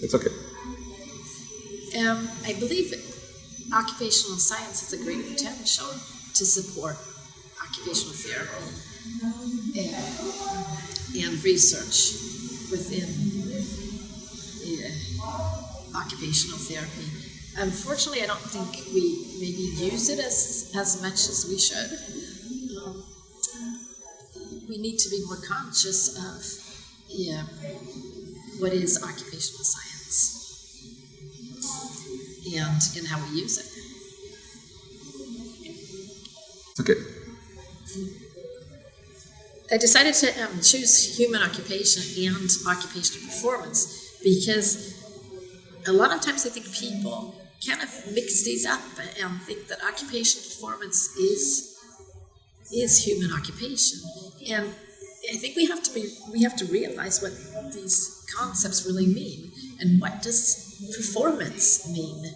It's okay. I believe occupational science has a great potential to support occupational therapy and research within occupational therapy. Unfortunately, I don't think we maybe use it as much as we should. We need to be more conscious of what is occupational science and how we use it. Okay. I decided to choose human occupation and occupational performance because a lot of times I think people kind of mix these up and think that occupational performance is human occupation. And I think we have to realize what these concepts really mean and what does performance mean.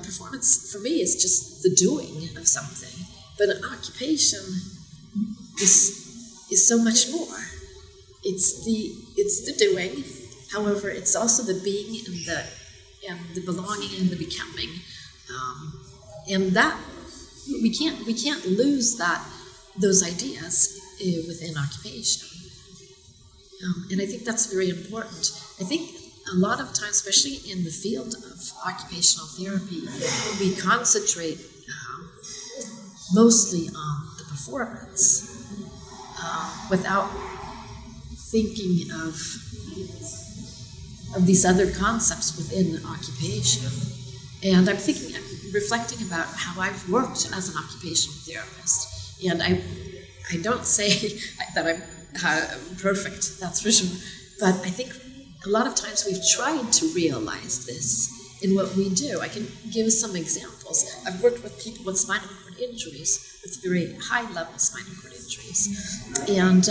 Performance for me is just the doing of something, but an occupation is so much more. It's the doing. However, it's also the being and the belonging and the becoming, and that we can't lose those ideas within occupation. And I think that's very important. I think a lot of times, especially in the field of occupational therapy, we concentrate mostly on the performance without thinking of these other concepts within occupation. And I'm reflecting about how I've worked as an occupational therapist. And I don't say that I'm perfect, that's for sure. But I think a lot of times we've tried to realize this in what we do. I can give some examples. I've worked with people with spinal cord injuries, with very high-level spinal cord injuries. And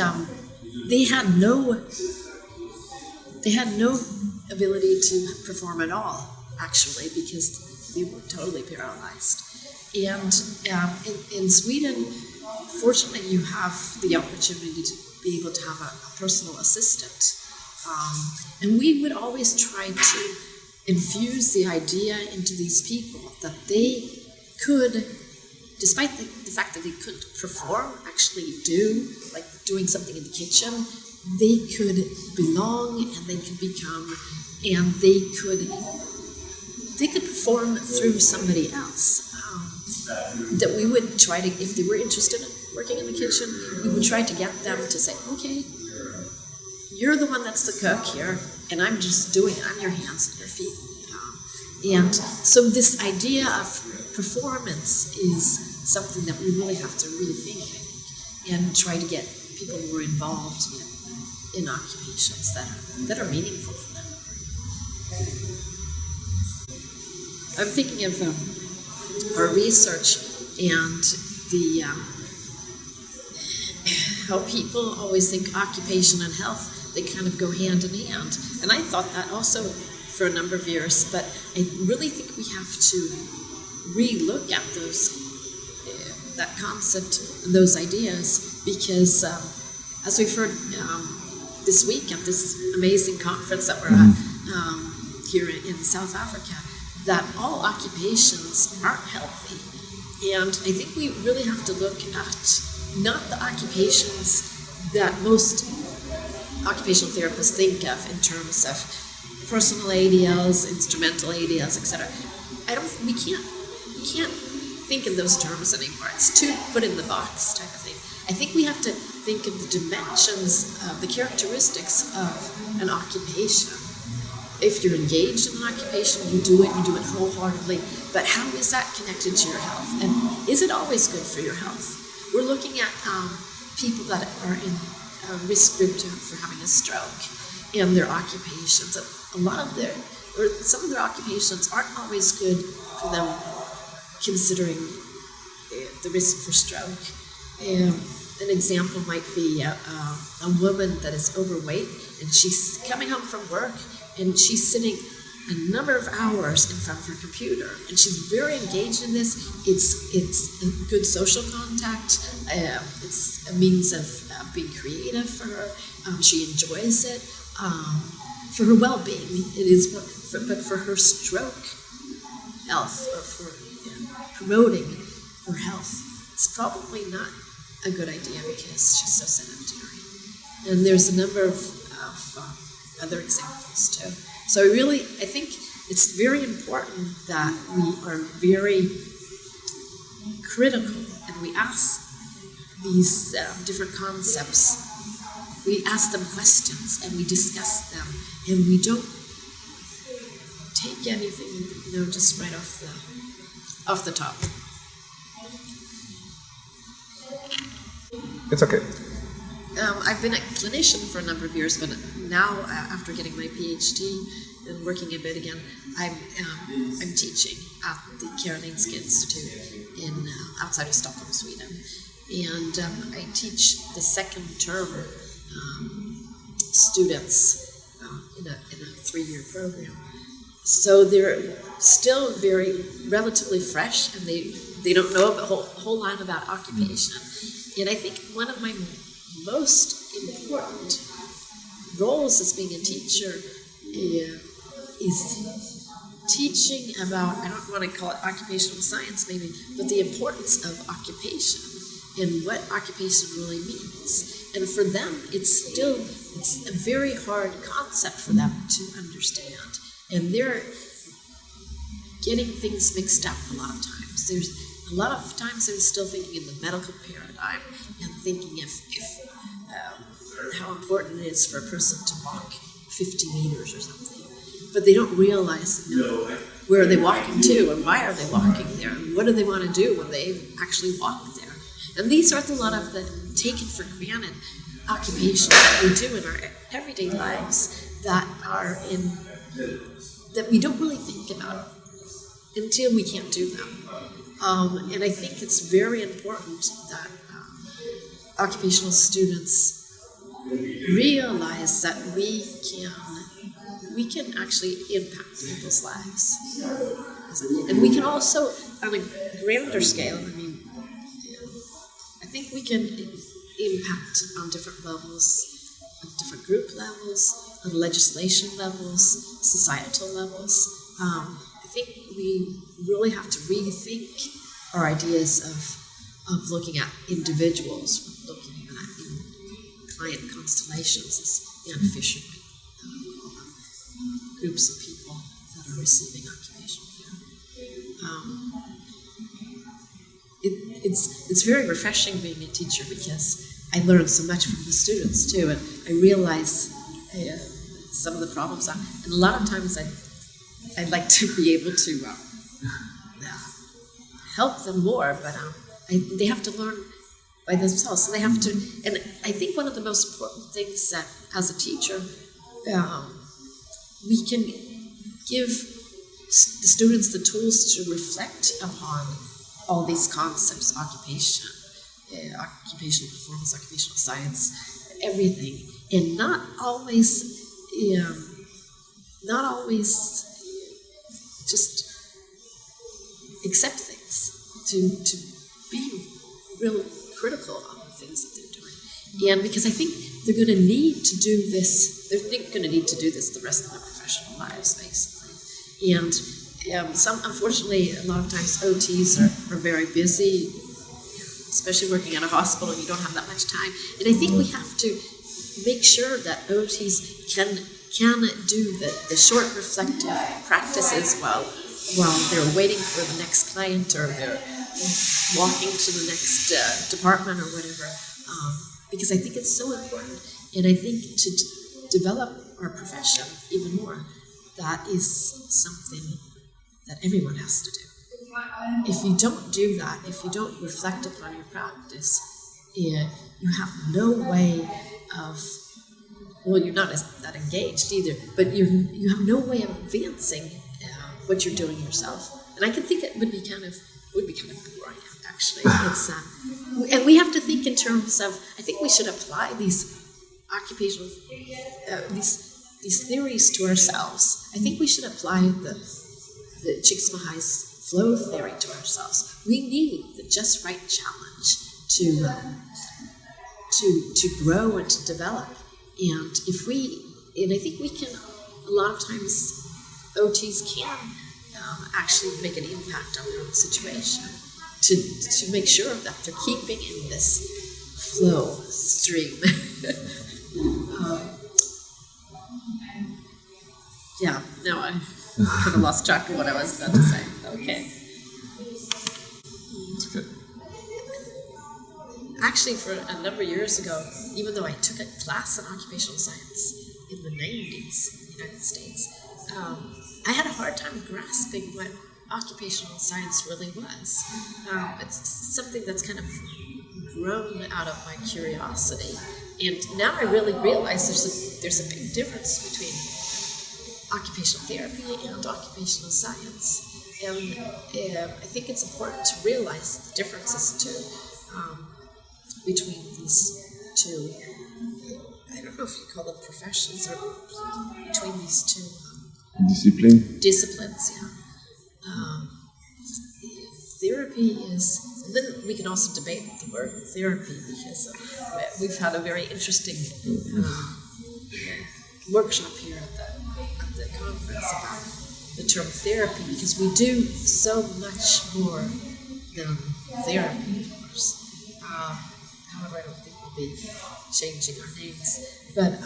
they had no ability to perform at all, actually, because they were totally paralyzed. And in Sweden, fortunately, you have the opportunity to be able to have a personal assistant. And we would always try to infuse the idea into these people that they could, despite the fact that they couldn't perform, actually doing something in the kitchen, they could belong and they could become, and they could perform through somebody else. That we would try to, if they were interested in working in the kitchen, we would try to get them to say, okay, you're the one that's the cook here, and I'm just doing it. I'm your hands and your feet. And so this idea of performance is something that we really have to rethink, I think, and try to get people who are involved in occupations that are meaningful for them. I'm thinking of our research and the how people always think occupation and health, they kind of go hand in hand. And I thought that also for a number of years, but I really think we have to re-look at that concept and those ideas, because as we've heard this week at this amazing conference that we're at here in South Africa, that all occupations aren't healthy. And I think we really have to look at not the occupations that most occupational therapists think of in terms of personal ADLs, instrumental ADLs, etc. We can't think in those terms anymore. It's too put in the box type of thing. I think we have to think of the dimensions, the characteristics of an occupation. If you're engaged in an occupation, you do it wholeheartedly, but how is that connected to your health? And is it always good for your health? We're looking at people that are in a risk group for having a stroke and their occupations. Some of their occupations aren't always good for them, considering the risk for stroke. An example might be a woman that is overweight, and she's coming home from work, and she's sitting a number of hours in front of her computer, and she's very engaged in this. It's a good social contact. It's a means of being creative for her. She enjoys it. for her well-being, it is, but for her stroke health, or for promoting her health, it's probably not a good idea because she's so sedentary. And there's a number of other examples too. So I think it's very important that we are very critical and we ask these different concepts. We ask them questions and we discuss them, and we don't take anything, just right off the top. It's okay. I've been a clinician for a number of years, but now, after getting my PhD and working a bit again, I'm teaching at the Karolinska Institute outside of Stockholm, Sweden, and I teach the second term students in a 3-year program. So they're still very relatively fresh, and they don't know a whole lot about occupation. And I think one of my most important roles as being a teacher is teaching about, I don't want to call it occupational science maybe, but the importance of occupation and what occupation really means. And for them, it's a very hard concept for them to understand. And they're getting things mixed up a lot of times. They're still thinking in the medical paradigm and thinking if how important it is for a person to walk 50 meters or something. But they don't realize where are they walking to and why are they walking there and what do they want to do when they actually walk there. And these are a lot of the taken for granted occupations that we do in our everyday lives that we don't really think about until we can't do them. And I think it's very important that occupational students realize that we can actually impact people's lives. And we can also, on a grander scale, I think we can impact on different levels, on different group levels, on legislation levels, societal levels. I think we really have to rethink our ideas of looking at individuals, looking even at client constellations, as Anne Fisher might call them, groups of people that are receiving occupational therapy. It's very refreshing being a teacher because I learn so much from the students too, and I realize some of the problems. And a lot of times I'd like to be able to help them more, but they have to learn by themselves. So they have to, and I think one of the most important things that, as a teacher, we can give the students the tools to reflect upon all these concepts: occupation, occupational performance, occupational science, everything, and not always just accept things, to be real critical on the things that they're doing. And because I think they're going to need to do this, the rest of their professional lives, basically. And unfortunately, a lot of times OTs are very busy, especially working at a hospital, and you don't have that much time. And I think we have to make sure that OTs can do the short reflective practices while they're waiting for the next client or they're walking to the next department or whatever, because I think it's so important. And I think to develop our profession even more, that is something that everyone has to do. If you don't do that, if you don't reflect upon your practice, you have no way of, well, you're not that engaged either, but you have no way of advancing what you're doing yourself. And I can think it would be kind of boring, actually. It's and we have to think in terms of, I think we should apply these occupational these theories to ourselves. I think we should apply the Csikszentmihalyi's flow theory to ourselves. We need the just right challenge to grow and to develop. And I think we can a lot of times OTs can actually make an impact on their own situation to make sure that they're keeping in this flow stream. No, I kind of lost track of what I was about to say. Okay. That's good. Actually, for a number of years ago, even though I took a class in occupational science in the 90s in the United States, I had a hard time grasping what occupational science really was. It's something that's kind of grown out of my curiosity, and now I really realize there's a big difference between occupational therapy and occupational science, and I think it's important to realize the differences too between these two. I don't know if you call them professions or between these two disciplines. Therapy is. Then we can also debate the word therapy, because we've had a very interesting workshop here at the conference about the term therapy, because we do so much more than therapy, of course. However, I don't think we'll be changing our names. But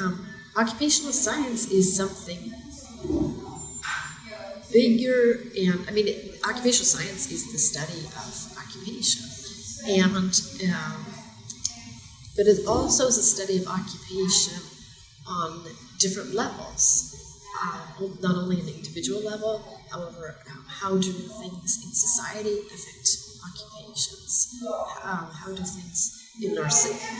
occupational science is something bigger, and occupational science is the study of occupation, and but it also is a study of occupation on different levels. Not only an individual level, however, how do things in society affect occupations? How do things in our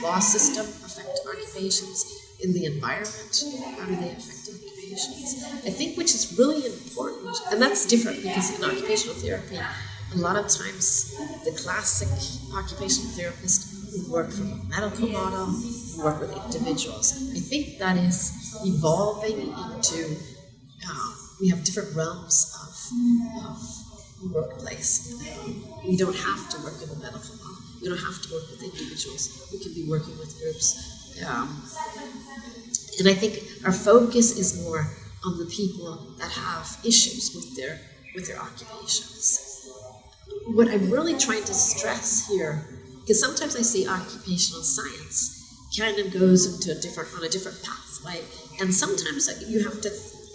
law system affect occupations? In the environment, how do they affect occupations? I think which is really important, and that's different because in occupational therapy, a lot of times the classic occupational therapist would work from a medical model, work with individuals. I think that is evolving into, we have different realms of workplace. We don't have to work in a medical model. We don't have to work with individuals. We can be working with groups. And I think our focus is more on the people that have issues with their occupations. What I'm really trying to stress here, because sometimes I see occupational science kind of goes into on a different pathway, and sometimes you have to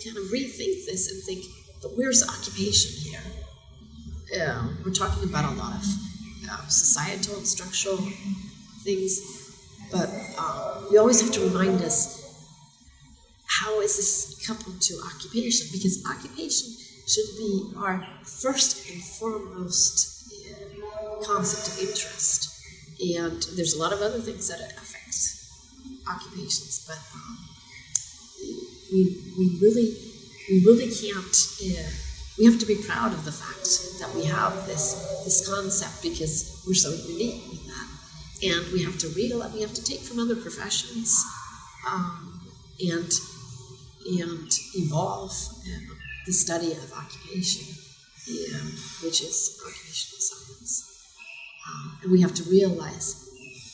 kind of rethink this and think, but where's occupation here? We're talking about a lot of societal and structural things, but we always have to remind us, how is this coupled to occupation? Because occupation should be our first and foremost concept of interest. And there's a lot of other things that affect occupations, but we really can't. We have to be proud of the fact that we have this concept, because we're so unique with that, and we have to take from other professions, and evolve the study of occupation, which is occupational science. And we have to realize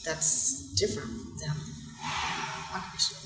that's different than occupational